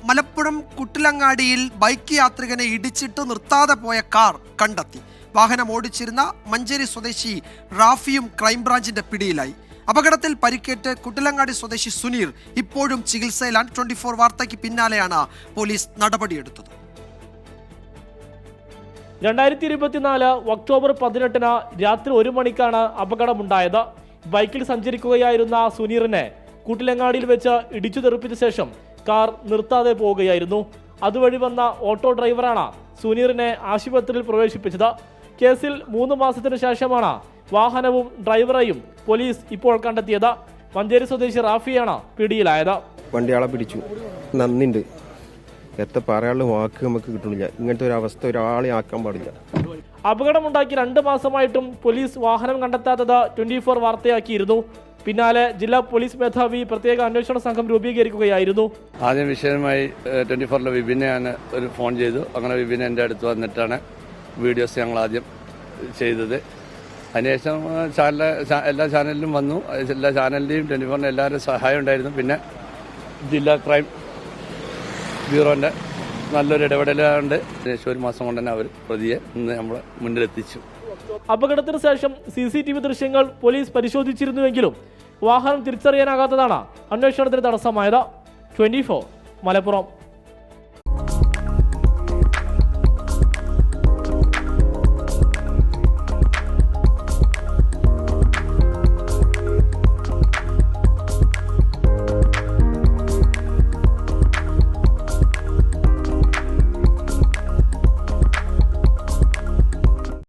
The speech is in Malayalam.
മലപ്പുറം കുട്ടിലങ്ങാടിയിൽ ബൈക്ക് യാത്രികനെ ഇടിച്ചിട്ട് നിർത്താതെ പോയ കാർ കണ്ടെത്തി. വാഹനം ഓടിച്ചിരുന്ന മഞ്ചേരി സ്വദേശി റാഫിയും ക്രൈംബ്രാഞ്ചിന്റെ പിടിയിലായി. അപകടത്തിൽ പരിക്കേറ്റ് കുട്ടിലങ്ങാടി സ്വദേശി സുനീർ ഇപ്പോഴും ചികിത്സയിലാണ്. 24 വാർത്തയ്ക്ക് പിന്നാലെയാണ് പോലീസ് നടപടിയെടുത്തത്. 2024 ഒക്ടോബർ 18 രാത്രി 1 മണിക്കാണ് അപകടമുണ്ടായത്. ബൈക്കിൽ സഞ്ചരിക്കുകയായിരുന്ന സുനീറിനെ കൂട്ടിലങ്ങാടിയിൽ വെച്ച് ഇടിച്ചു തെറിപ്പിച്ച ശേഷം കാർ നിർത്താതെ പോവുകയായിരുന്നു. അതുവഴി വന്ന ഓട്ടോ ഡ്രൈവറാണ് സുനീറിനെ ആശുപത്രിയിൽ പ്രവേശിപ്പിച്ചത്. കേസിൽ 3 മാസത്തിനു ശേഷമാണ് വാഹനവും ഡ്രൈവറെയും പോലീസ് ഇപ്പോൾ കണ്ടെത്തിയത്. മഞ്ചേരി സ്വദേശി റാഫിയാണ് പിടിയിലായത്. വണ്ടിയാളെ പിടിച്ചു, നന്ദിണ്ട്. എത്ര പറയാനുള്ള വാക്ക് നമുക്ക് കിട്ടുന്നില്ല. ഇങ്ങനത്തെ ഒരു അവസ്ഥ ഒരാളെ ആക്കാൻ പാടില്ല. അപകടമുണ്ടാക്കി 2 മാസമായിട്ടും പോലീസ് വാഹനം കണ്ടെത്താത്തത് 24 വാർത്തയാക്കിയിരുന്നു. പിന്നാലെ ജില്ലാ പോലീസ് മേധാവി പ്രത്യേക അന്വേഷണ സംഘം രൂപീകരിക്കുകയായിരുന്നു. ആദ്യം വിഷയമായി 24 വിപിനെ ഞാൻ ഒരു ഫോൺ ചെയ്തു. അങ്ങനെ വിപിനെ എൻ്റെ അടുത്ത് വന്നിട്ടാണ് വീഡിയോസ് ഞങ്ങൾ ആദ്യം ചെയ്തത്. അതിനുശേഷം എല്ലാ ചാനലിലും വന്നു. എല്ലാ ചാനലിൻ്റെയും 24 എല്ലാവരുടെയും സഹായം ഉണ്ടായിരുന്നു. പിന്നെ ജില്ലാ ക്രൈം ബ്യൂറോൻ്റെ നല്ലൊരു ഇടപെടലുണ്ട്. ഏകദേശം 1 മാസം കൊണ്ട് തന്നെ അവർ പ്രതിയെ ഇന്ന് നമ്മളെ മുന്നിലെത്തിച്ചു. അപകടത്തിന് ശേഷം CCTV ദൃശ്യങ്ങൾ പോലീസ് പരിശോധിച്ചിരുന്നുവെങ്കിലും വാഹനം തിരിച്ചറിയാനാകാത്തതാണ് അന്വേഷണത്തിന് തടസ്സമായത്. 24 മലപ്പുറം.